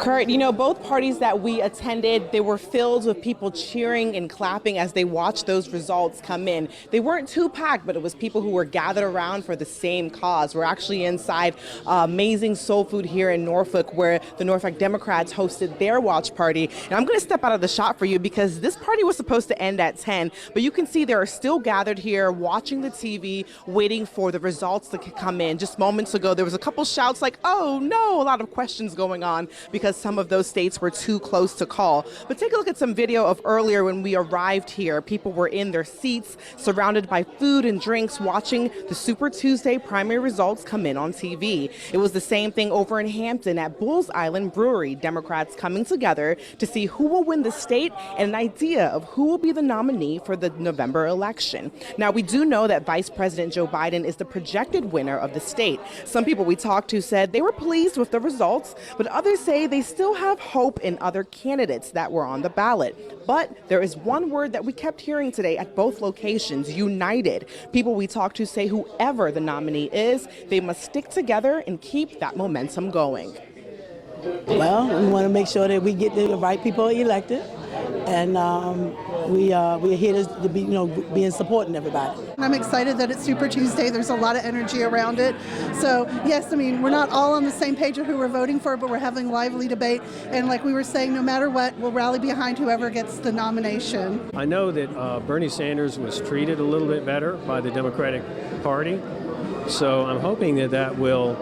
Kurt, both parties that we attended, they were filled with people cheering and clapping as they watched those results come in. They weren't too packed, but it was people who were gathered around for the same cause. We're actually inside amazing soul food here in Norfolk, where the Norfolk Democrats hosted their watch party. And I'm going to step out of the shot for you because this party was supposed to end at 10, but you can see they are still gathered here watching the TV, waiting for the results to come in. Just moments ago, there was a couple shouts like, "Oh no," a lot of questions going on because some of those states were too close to call. But take a look at some video of earlier when we arrived here. People were in their seats, surrounded by food and drinks, watching the Super Tuesday primary results come in on TV. It was the same thing over in Hampton at Bulls Island Brewery. Democrats coming together to see who will win the state and an idea of who will be the nominee for the November election. Now, we do know that Vice President Joe Biden is the projected winner of the state. Some people we talked to said they were pleased with the results, but others say they still have hope in other candidates that were on the ballot. But there is one word that we kept hearing today at both locations: united. People we talked to say whoever the nominee is, they must stick together and keep that momentum going. Well, we want to make sure that we get the right people elected, and we're here to be, be in supporting everybody. I'm excited that it's Super Tuesday. There's a lot of energy around it. So yes, we're not all on the same page of who we're voting for, but we're having lively debate. And like we were saying, no matter what, we'll rally behind whoever gets the nomination. I know that Bernie Sanders was treated a little bit better by the Democratic Party, so I'm hoping that will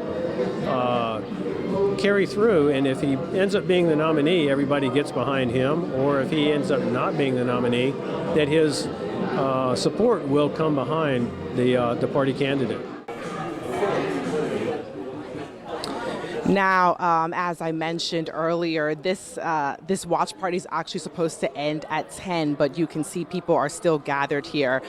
carry through, and if he ends up being the nominee, everybody gets behind him, or if he ends up not being the nominee, that his support will come behind the party candidate. Now, as I mentioned earlier, this watch party is actually supposed to end at 10, but you can see people are still gathered here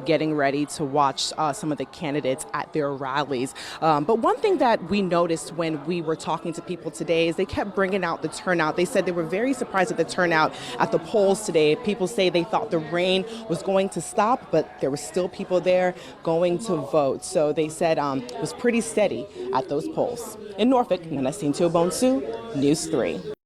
getting ready to watch some of the candidates at their rallies. But one thing that we noticed when we were talking to people today is they kept bringing out the turnout. They said they were very surprised at the turnout at the polls today. People say they thought the rain was going to stop, but there were still people there going to vote. So they said it was pretty steady at those polls. In Norfolk, Nanasine Bonsu, News 3.